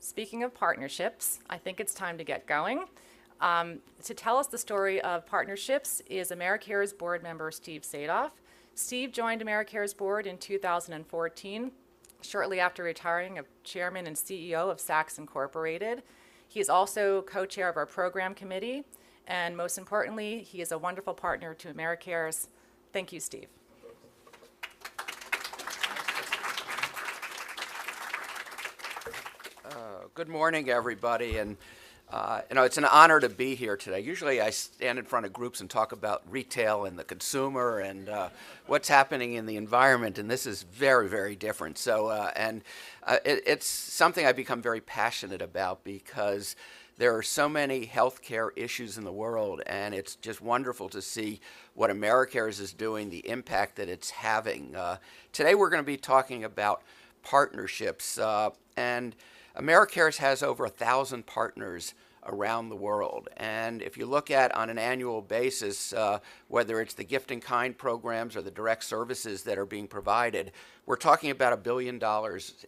Speaking of partnerships, I think it's time to get going. To tell us the story of partnerships is Americares board member Steve Sadoff. Steve joined Americares board in 2014, shortly after retiring as chairman and CEO of Saks Incorporated. He is also co-chair of our program committee, and most importantly, he is a wonderful partner to Americares. Thank you, Steve. Good morning, everybody, and it's an honor to be here today. Usually I stand in front of groups and talk about retail and the consumer and what's happening in the environment, and this is very, very different. So, it's something I've become very passionate about because there are so many healthcare issues in the world, and it's just wonderful to see what Americares is doing, the impact that it's having. Today we're going to be talking about partnerships, and Americares has over 1,000 partners around the world. And if you look at on an annual basis, whether it's the gift in kind programs or the direct services that are being provided, we're talking about $1 billion,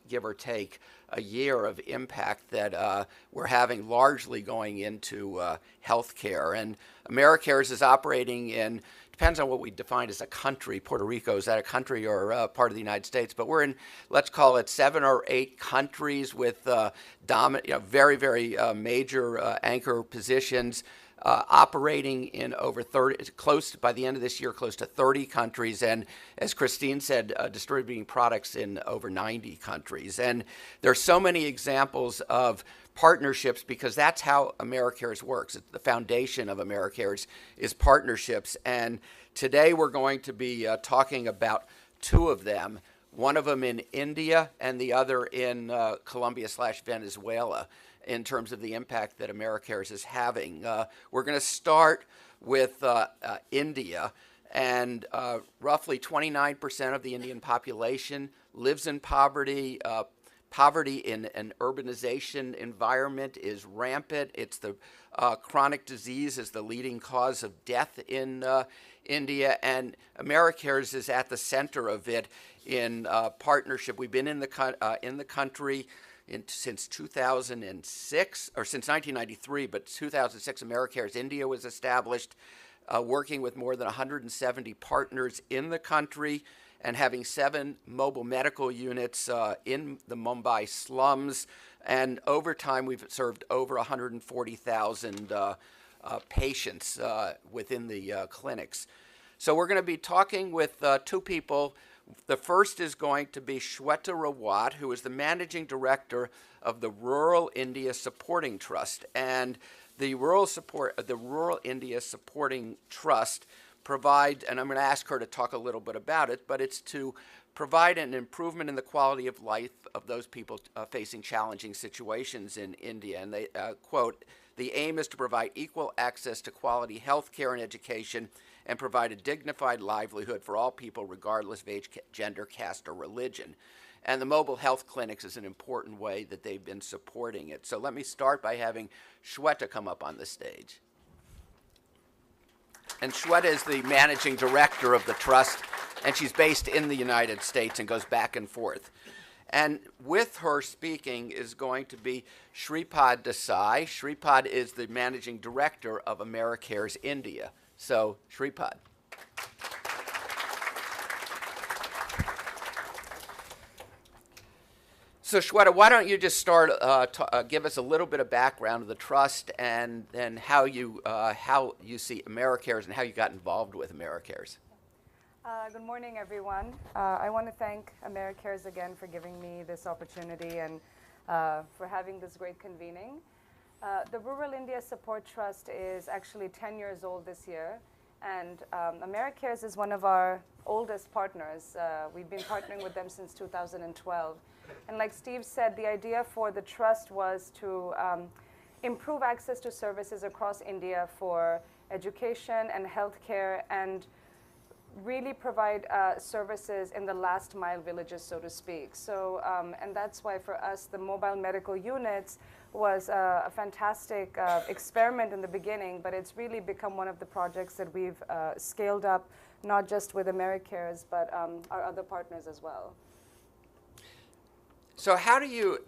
give or take, a year of impact that we're having largely going into healthcare. And Americares is operating in, depends on what we define as a country. Puerto Rico, is that a country or part of the United States? But we're in, let's call it 7 or 8 countries with very, very major anchor positions, operating in over 30, by the end of this year, close to 30 countries. And as Christine said, distributing products in over 90 countries. And there's so many examples of partnerships because that's how Americares works. The foundation of Americares is partnerships. And today we're going to be talking about 2 of them, one of them in India and the other in Colombia/Venezuela, in terms of the impact that Americares is having. We're going to start with India, and roughly 29% of the Indian population lives in poverty. Poverty in an urbanization environment is rampant. It's the chronic disease is the leading cause of death in India, and Americares is at the center of it in partnership. We've been in the country since 2006, or since 1993, but 2006 Americares India was established, working with more than 170 partners in the country and having 7 mobile medical units in the Mumbai slums. And over time, we've served over 140,000 patients within the clinics. So we're going to be talking with 2 people. The first is going to be Shweta Rawat, who is the managing director of the Rural India Supporting Trust. And the Rural India Supporting Trust provide, and I'm going to ask her to talk a little bit about it, but it's to provide an improvement in the quality of life of those people facing challenging situations in India. And they quote, "The aim is to provide equal access to quality health care and education and provide a dignified livelihood for all people regardless of age, gender, caste, or religion." And the mobile health clinics is an important way that they've been supporting it. So let me start by having Shweta come up on the stage. And Shweta is the managing director of the trust, and she's based in the United States and goes back and forth. And with her speaking is going to be Shripad Desai. Shripad is the managing director of Americares India. So, Shripad. So Shweta, why don't you just start, give us a little bit of background of the trust and then how you see Americares and how you got involved with Americares. Good morning, everyone. I want to thank Americares again for giving me this opportunity and for having this great convening. The Rural India Support Trust is actually 10 years old this year, and Americares is one of our oldest partners. We've been partnering with them since 2012. And like Steve said, the idea for the trust was to improve access to services across India for education and healthcare, and really provide services in the last mile villages, so to speak. So, and that's why for us, the mobile medical units was a fantastic experiment in the beginning, but it's really become one of the projects that we've scaled up, not just with Americares, but our other partners as well. So how do you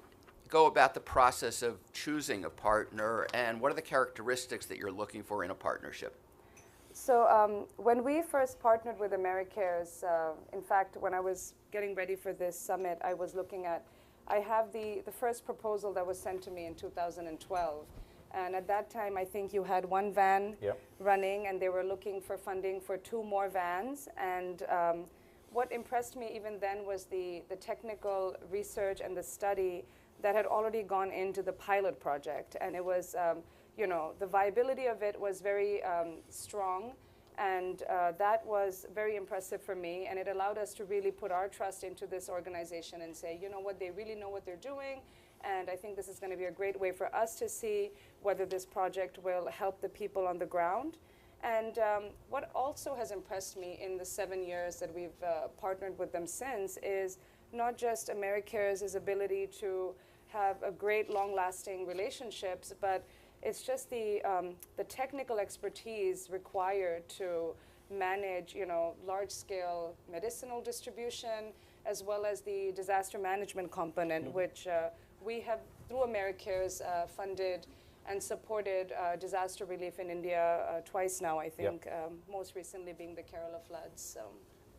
go about the process of choosing a partner, and what are the characteristics that you're looking for in a partnership? So when we first partnered with Americares, in fact, when I was getting ready for this summit, I was looking at, I have the first proposal that was sent to me in 2012. And at that time, I think you had one van running, and they were looking for funding for 2 more vans. And what impressed me even then was the technical research and the study that had already gone into the pilot project. And it was, you know, the viability of it was very strong, and that was very impressive for me, and it allowed us to really put our trust into this organization and say, you know what, they really know what they're doing, and I think this is going to be a great way for us to see whether this project will help the people on the ground. And what also has impressed me in the 7 years that we've partnered with them since is not just Americares' ability to have a great long-lasting relationships, but it's just the technical expertise required to manage, you know, large-scale medicinal distribution, as well as the disaster management component, which we have, through Americares, funded and supported disaster relief in India twice now, I think, most recently being the Kerala floods.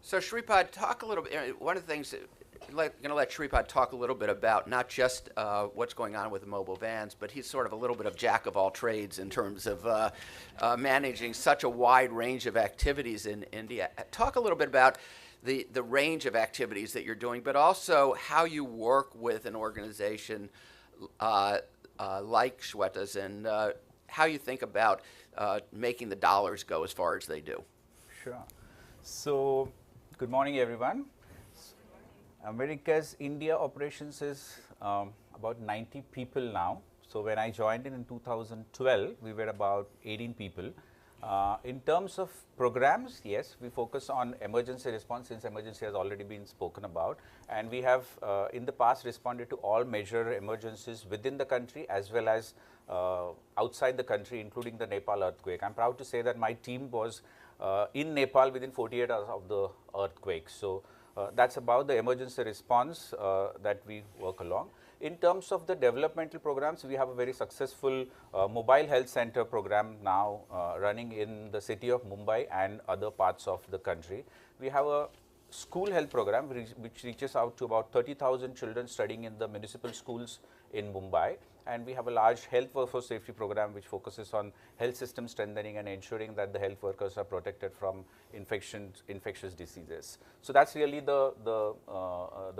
So Shripad, talk a little bit, one of the things, going to let Shripad talk a little bit about not just what's going on with the mobile vans, but he's sort of a little bit of jack of all trades in terms of managing such a wide range of activities in India. Talk a little bit about the range of activities that you're doing, but also how you work with an organization like Shweta's, and how you think about making the dollars go as far as they do. Sure. So, good morning, everyone. America's India operations is about 90 people now. So when I joined in 2012, we were about 18 people. In terms of programs, yes, we focus on emergency response, since emergency has already been spoken about. And we have in the past responded to all major emergencies within the country as well as outside the country, including the Nepal earthquake. I'm proud to say that my team was in Nepal within 48 hours of the earthquake. So that's about the emergency response that we work along. In terms of the developmental programs, we have a very successful mobile health center program now running in the city of Mumbai and other parts of the country. We have a school health program which reaches out to about 30,000 children studying in the municipal schools in Mumbai. And we have a large health workforce safety program which focuses on health system strengthening and ensuring that the health workers are protected from infectious diseases. So that's really the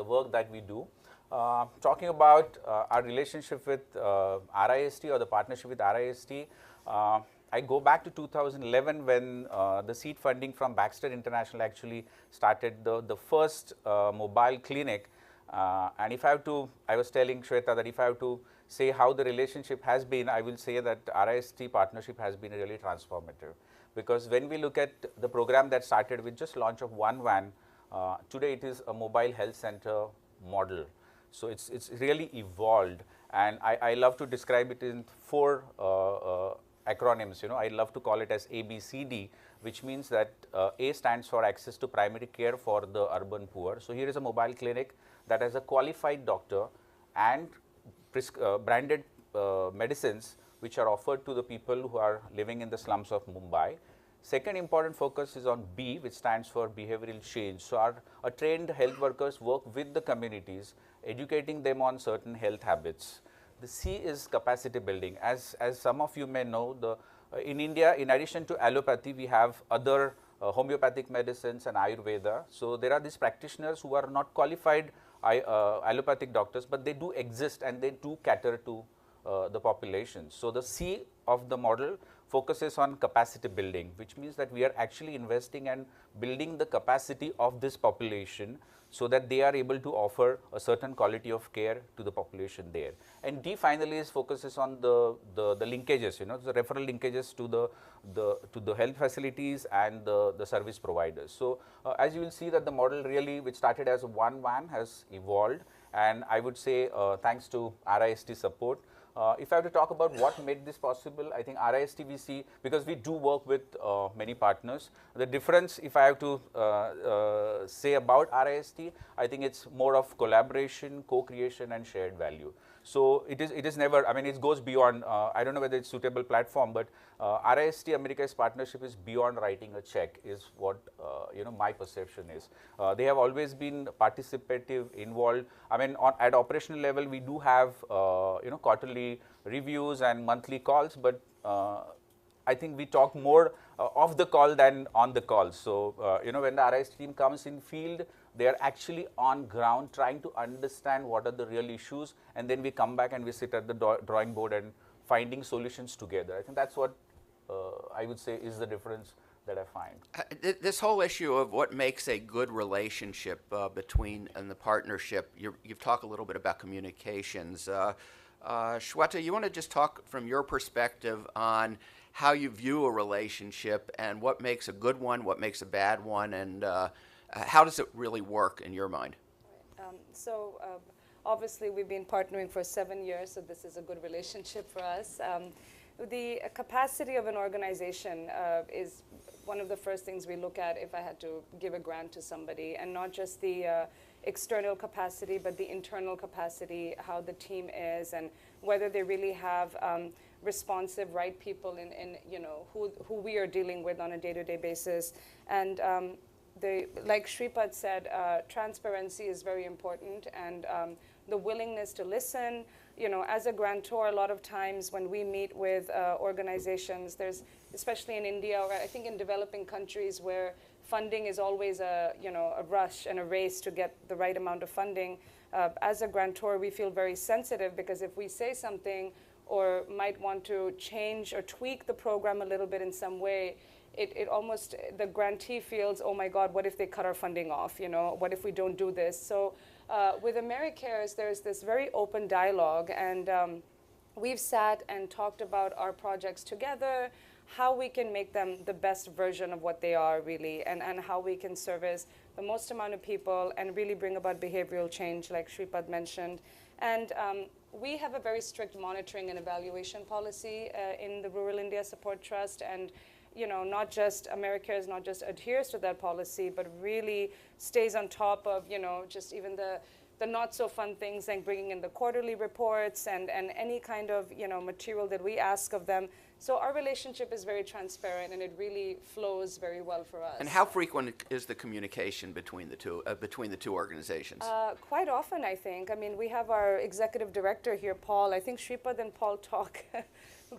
work that we do. Talking about our relationship with RIST or the partnership with RIST, I go back to 2011 when the seed funding from Baxter International actually started the first mobile clinic. And if I have to, I was telling Shweta that if I have to say how the relationship has been, I will say that RIST partnership has been really transformative. Because when we look at the program that started with just launch of one van, today it is a mobile health center model. So it's really evolved, and I love to describe it in 4 acronyms. You know, I love to call it as ABCD, which means that A stands for access to primary care for the urban poor. So here is a mobile clinic that has a qualified doctor and branded medicines which are offered to the people who are living in the slums of Mumbai. Second important focus is on B, which stands for behavioral change. So our trained health workers work with the communities, educating them on certain health habits. The C is capacity building. As some of you may know, in India, in addition to allopathy, we have other homeopathic medicines and Ayurveda. So there are these practitioners who are not qualified allopathic doctors, but they do exist and they do cater to the population. So the C of the model focuses on capacity building, which means that we are actually investing and building the capacity of this population so that they are able to offer a certain quality of care to the population there. And D finally focuses on the linkages, you know, the referral linkages to the health facilities and the service providers. So as you will see that the model really, which started as one van, has evolved, and I would say thanks to RIST support. If I have to talk about what made this possible, I think RIST we see, because we do work with many partners. The difference, if I have to say about RIST, I think it's more of collaboration, co-creation and shared value. So it is never, I mean, it goes beyond, I don't know whether it's suitable platform, but RIST America's partnership is beyond writing a check is what, my perception is. They have always been participative, involved. I mean, at operational level, we do have, quarterly reviews and monthly calls, but I think we talk more off the call than on the call. So, when the RIS team comes in field, they are actually on ground trying to understand what are the real issues, and then we come back and we sit at the drawing board and finding solutions together. I think that's what I would say is the difference that I find. This whole issue of what makes a good relationship between and the partnership, you've talked a little bit about communications. Shweta, you want to just talk from your perspective on how you view a relationship and what makes a good one, what makes a bad one, and how does it really work in your mind? Obviously we've been partnering for 7 years, so this is a good relationship for us. The capacity of an organization is one of the first things we look at if I had to give a grant to somebody, and not just the external capacity, but the internal capacity, how the team is, and whether they really have responsive, right people in who we are dealing with on a day-to-day basis. And like Shripad said, transparency is very important, and the willingness to listen. As a grantor, a lot of times when we meet with organizations, there's, especially in India, or I think in developing countries where funding is always a rush and a race to get the right amount of funding. As a grantor, we feel very sensitive, because if we say something or might want to change or tweak the program a little bit in some way, it almost, the grantee feels, oh my God, what if they cut our funding off? What if we don't do this? So with Americares, there's this very open dialogue, and we've sat and talked about our projects together, how we can make them the best version of what they are really, and how we can service the most amount of people and really bring about behavioral change, like Shripad mentioned. And we have a very strict monitoring and evaluation policy in the Rural India Support Trust, and not just Americares, not just adheres to that policy, but really stays on top of, just even the not so fun things, like bringing in the quarterly reports and any kind of, material that we ask of them. So our relationship is very transparent, and it really flows very well for us. And how frequent is the communication between the two organizations? Quite often, I think. I mean, we have our executive director here, Paul. I think Shripad and Paul talk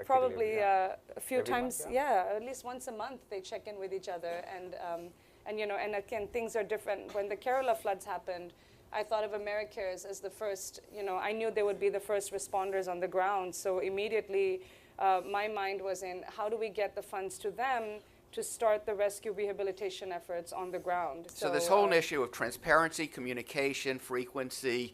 probably a few Every times, month, at least once a month they check in with each other. And again, things are different. When the Kerala floods happened, I thought of Americares as the first, I knew they would be the first responders on the ground. So immediately my mind was in, how do we get the funds to them to start the rescue rehabilitation efforts on the ground? So this whole issue of transparency, communication, frequency,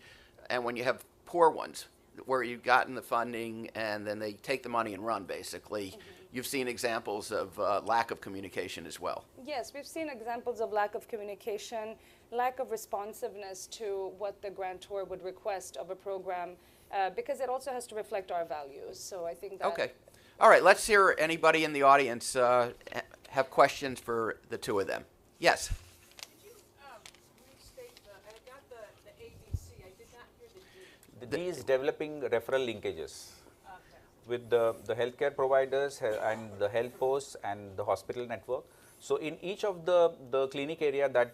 and when you have poor ones, where you've gotten the funding and then they take the money and run, basically, you've seen examples of lack of communication as well. Yes, we've seen examples of lack of communication, lack of responsiveness to what the grantor would request of a program, because it also has to reflect our values. So I think that... Okay. All right, let's hear anybody in the audience have questions for the two of them. Yes? The D is developing referral linkages with the healthcare providers and the health posts and the hospital network. So in each of the clinic area that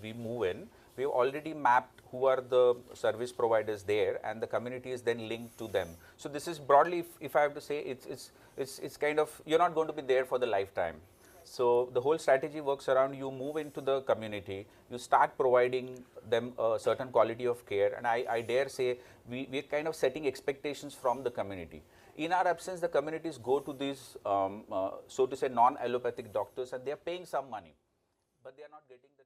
we move in, we've already mapped who are the service providers there, and the community is then linked to them. So this is broadly, if I have to say, it's kind of, you're not going to be there for the lifetime. So the whole strategy works around, you move into the community, you start providing them a certain quality of care, and I dare say we're kind of setting expectations from the community. In our absence, the communities go to these, so to say, non-allopathic doctors, and they're paying some money, but they are not getting the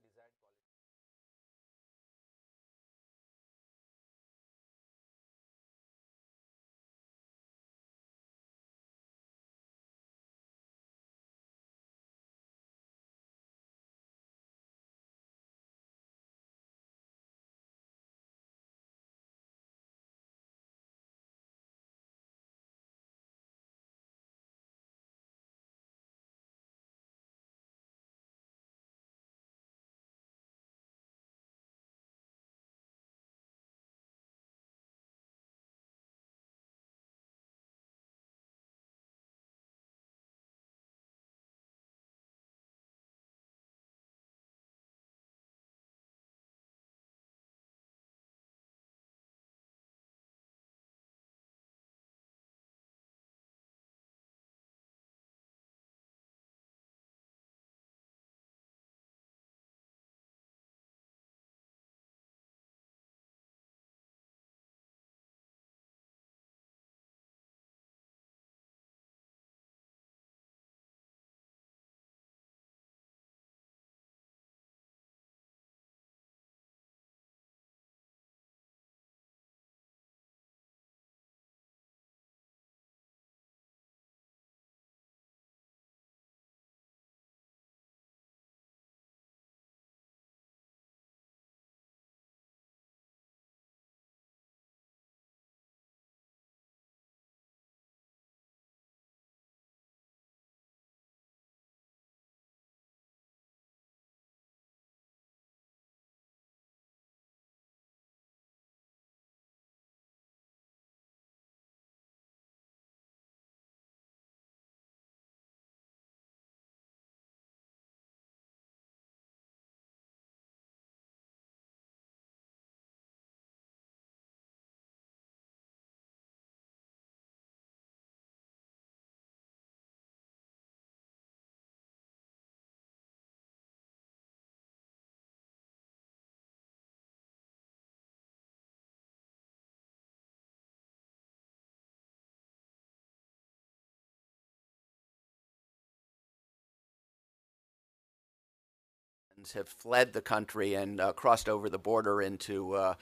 Americans have fled the country and crossed over the border into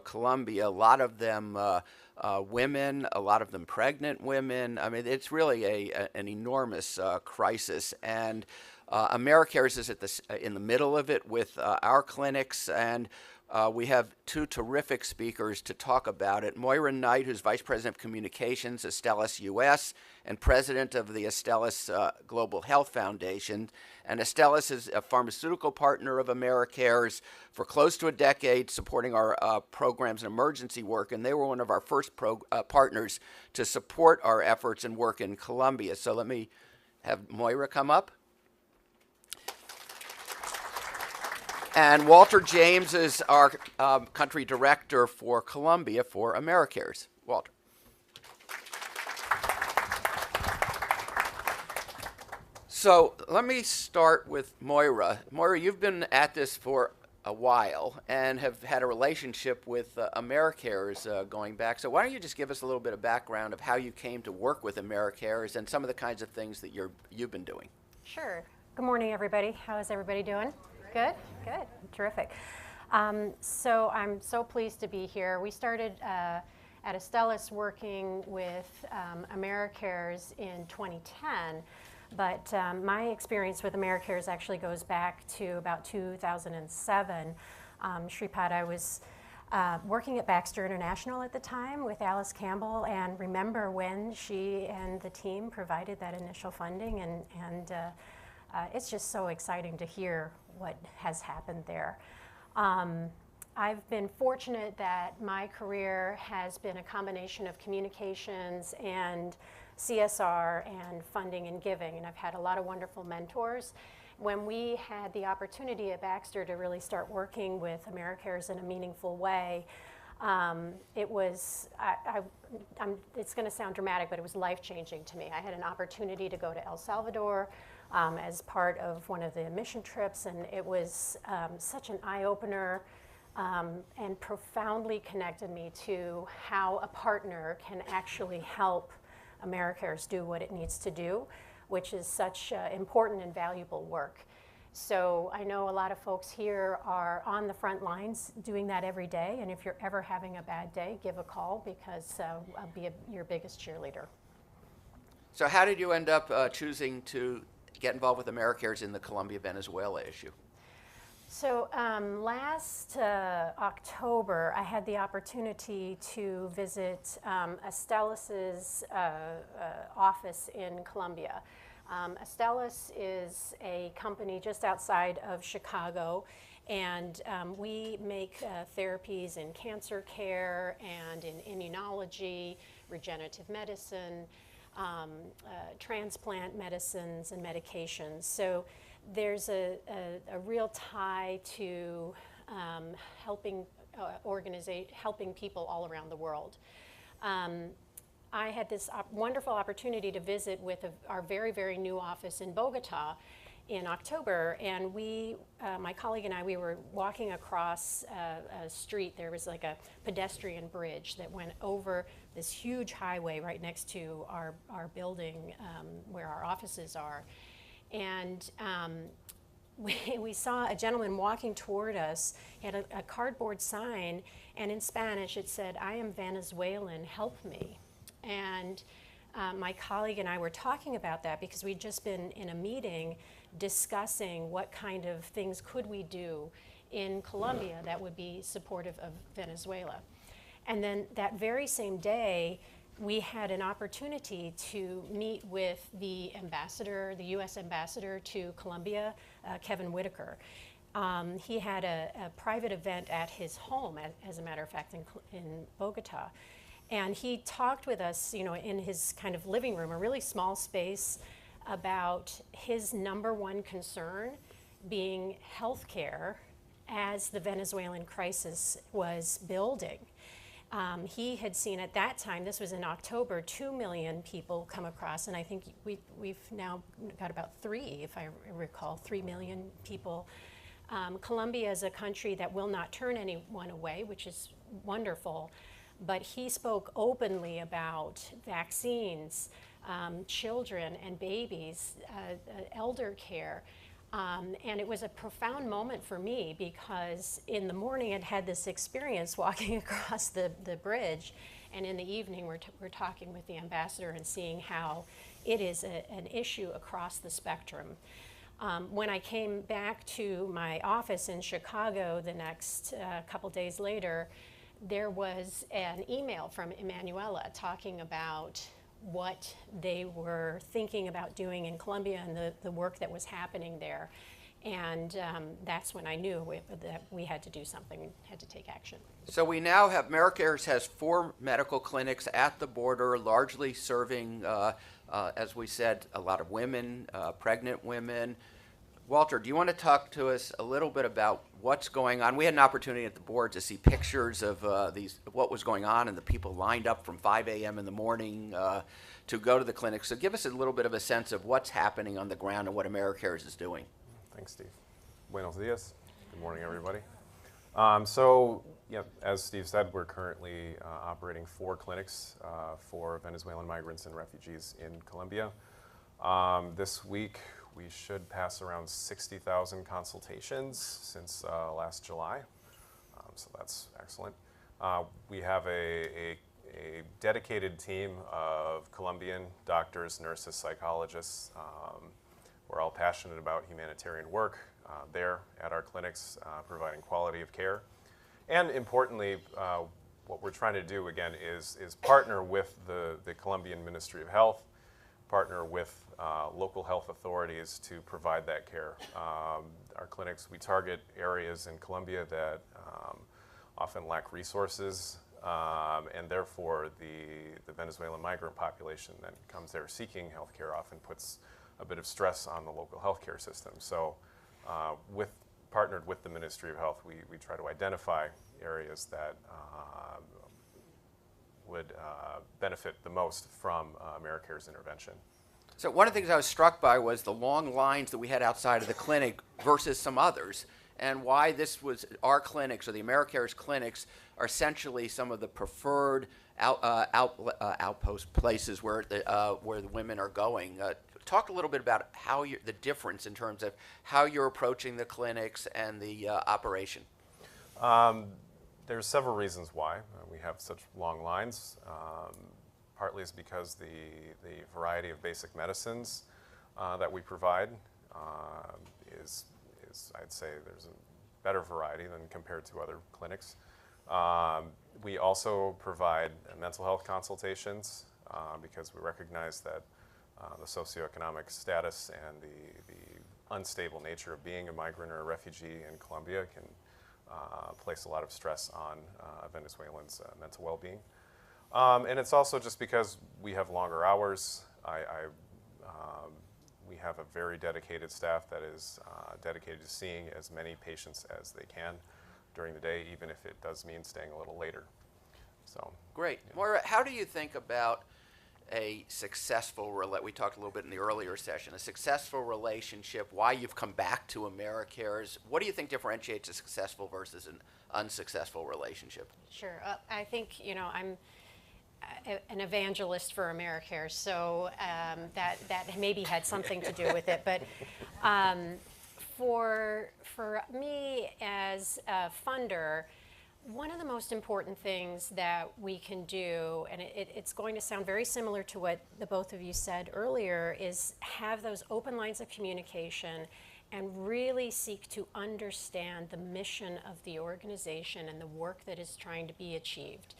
Colombia. A lot of them women, a lot of them pregnant women. I mean, it's really an enormous crisis. And Americares is in the middle of it with our clinics, and we have two terrific speakers to talk about it. Moira Knight, who's Vice President of Communications, Astellas US, and President of the Astellas Global Health Foundation. And Astellas is a pharmaceutical partner of Americares for close to a decade, supporting our programs and emergency work. And they were one of our first partners to support our efforts and work in Colombia. So let me have Moira come up. And Walter James is our country director for Colombia for Americares. Walter. So let me start with Moira. Moira, you've been at this for a while and have had a relationship with Americares going back. So why don't you just give us a little bit of background of how you came to work with Americares and some of the kinds of things that you've been doing? Sure. Good morning, everybody. How is everybody doing? Good? Good. Terrific. So I'm so pleased to be here. We started at Astellas working with Americares in 2010, but my experience with Americares actually goes back to about 2007. Shripad, I was working at Baxter International at the time with Alice Campbell, and remember when she and the team provided that initial funding, and it's just so exciting to hear what has happened there. I've been fortunate that my career has been a combination of communications and CSR and funding and giving, and I've had a lot of wonderful mentors. When we had the opportunity at Baxter to really start working with Americares in a meaningful way, it was, it's going to sound dramatic, but it was life-changing to me. I had an opportunity to go to El Salvador as part of one of the mission trips, and it was such an eye-opener and profoundly connected me to how a partner can actually help Americares do what it needs to do, which is such important and valuable work. So I know a lot of folks here are on the front lines doing that every day, and if you're ever having a bad day, give a call, because I'll be your biggest cheerleader. So how did you end up choosing to get involved with Americares in the Colombia-Venezuela issue? So last October, I had the opportunity to visit Astellas' office in Colombia. Astellas is a company just outside of Chicago, and we make therapies in cancer care and in immunology, regenerative medicine, transplant medicines and medications. So there's a real tie to helping people all around the world. I had this wonderful opportunity to visit with our very, very new office in Bogota in October, and my colleague and I, we were walking across a street. There was like a pedestrian bridge that went over this huge highway right next to our building where our offices are. And we saw a gentleman walking toward us. He had a cardboard sign, and in Spanish it said, "I am Venezuelan, help me." And my colleague and I were talking about that because we'd just been in a meeting discussing what kind of things could we do in Colombia that would be supportive of Venezuela. And then that very same day, we had an opportunity to meet with the ambassador, the U.S. ambassador to Colombia, Kevin Whitaker. He had a private event at his home, as a matter of fact, in Bogota. And he talked with us, in his kind of living room, a really small space, about his number one concern being healthcare as the Venezuelan crisis was building. He had seen at that time, this was in October, 2 million people come across, and I think we've now got about 3, if I recall, 3 million people. Colombia is a country that will not turn anyone away, which is wonderful, but he spoke openly about vaccines, children and babies, elder care. And it was a profound moment for me because in the morning I'd had this experience walking across the bridge, and in the evening we're talking with the ambassador and seeing how it is an issue across the spectrum. When I came back to my office in Chicago the next couple days later, there was an email from Emanuela talking about what they were thinking about doing in Colombia and the work that was happening there. And that's when I knew that we had to do something, we had to take action. So we now have, Americares has 4 medical clinics at the border, largely serving, as we said, a lot of women, pregnant women. Walter, do you want to talk to us a little bit about what's going on? We had an opportunity at the board to see pictures of what was going on and the people lined up from 5 a.m. in the morning to go to the clinic. So give us a little bit of a sense of what's happening on the ground and what Americares is doing. Thanks, Steve. Buenos dias. Good morning, everybody. So, as Steve said, we're currently operating 4 clinics for Venezuelan migrants and refugees in Colombia. This week, we should pass around 60,000 consultations since last July, so that's excellent. We have a dedicated team of Colombian doctors, nurses, psychologists. We're all passionate about humanitarian work there at our clinics, providing quality of care. And importantly, what we're trying to do, again, is partner with the Colombian Ministry of Health, partner with local health authorities to provide that care. Our clinics, we target areas in Colombia that often lack resources, and therefore the Venezuelan migrant population that comes there seeking health care often puts a bit of stress on the local healthcare system. So partnered with the Ministry of Health, we try to identify areas that would benefit the most from Americares intervention. So one of the things I was struck by was the long lines that we had outside of the clinic versus some others, and why this was our clinics, or the Americares clinics, are essentially some of the preferred outpost places where the women are going. Talk a little bit about how the difference in terms of how you're approaching the clinics and the operation. There's several reasons why we have such long lines. Partly is because the variety of basic medicines that we provide is, I'd say, there's a better variety than compared to other clinics. We also provide mental health consultations because we recognize that the socioeconomic status and the unstable nature of being a migrant or a refugee in Colombia can place a lot of stress on Venezuelans' mental well-being. And it's also just because we have longer hours. We have a very dedicated staff that is dedicated to seeing as many patients as they can during the day, even if it does mean staying a little later. So great. Yeah. Moira, how do you think about a successful, we talked a little bit in the earlier session, a successful relationship, why you've come back to Americares? What do you think differentiates a successful versus an unsuccessful relationship? Sure. I think, I'm an evangelist for Americares, so that maybe had something to do with it. But for me as a funder, one of the most important things that we can do, and it's going to sound very similar to what the both of you said earlier, is have those open lines of communication and really seek to understand the mission of the organization and the work that is trying to be achieved.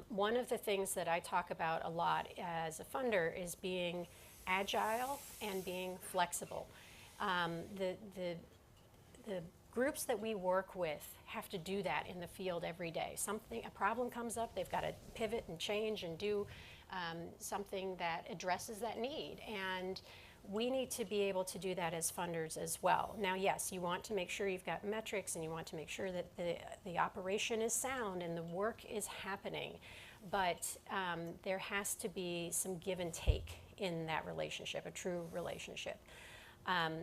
One of the things that I talk about a lot as a funder is being agile and being flexible. The groups that we work with have to do that in the field every day. A problem comes up, they've got to pivot and change and do something that addresses that need. And we need to be able to do that as funders as well. Now, yes, you want to make sure you've got metrics and you want to make sure that the operation is sound and the work is happening, but there has to be some give and take in that relationship, a true relationship.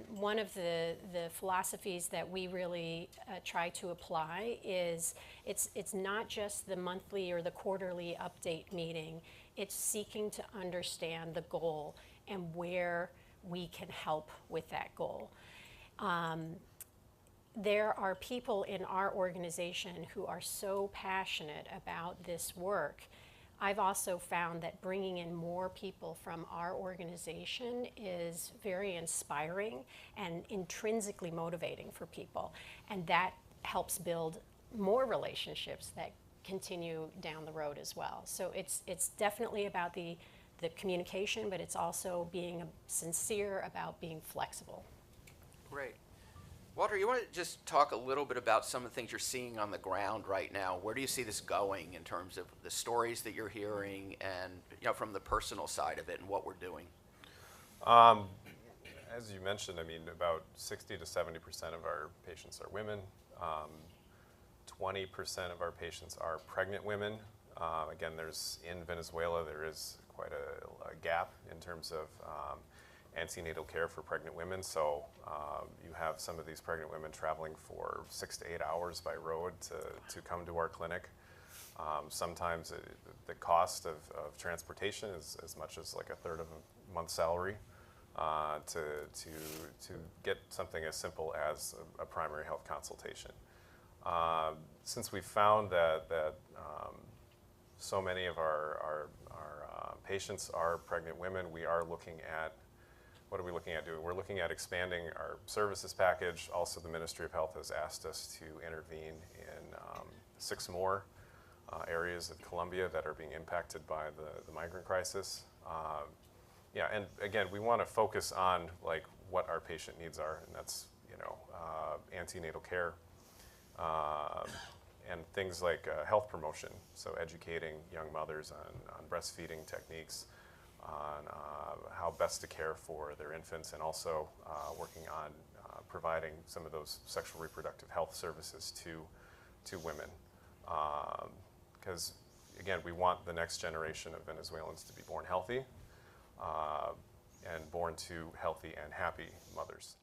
One of the philosophies that we really try to apply is it's not just the monthly or the quarterly update meeting, it's seeking to understand the goal and where we can help with that goal. There are people in our organization who are so passionate about this work. I've also found that bringing in more people from our organization is very inspiring and intrinsically motivating for people. And that helps build more relationships that continue down the road as well. So it's definitely about the communication, but it's also being sincere about being flexible. Great. Walter, you want to just talk a little bit about some of the things you're seeing on the ground right now? Where do you see this going in terms of the stories that you're hearing and, from the personal side of it and what we're doing? As you mentioned, I mean, about 60 to 70% of our patients are women. 20% of our patients are pregnant women. Again, in Venezuela, there is quite a gap in terms of antenatal care for pregnant women. So you have some of these pregnant women traveling for 6 to 8 hours by road to come to our clinic. Sometimes the cost of transportation is as much as like a third of a month's salary to get something as simple as a primary health consultation. Since we found that so many of our patients are pregnant women, we are looking at, what are we looking at doing? We're looking at expanding our services package. Also, the Ministry of Health has asked us to intervene in 6 more areas of Colombia that are being impacted by the migrant crisis. Yeah, and again, we want to focus on like what our patient needs are, and that's antenatal care and things like health promotion. So educating young mothers on breastfeeding techniques, on how best to care for their infants, and also working on providing some of those sexual reproductive health services to women. Because again, we want the next generation of Venezuelans to be born healthy and born to healthy and happy mothers.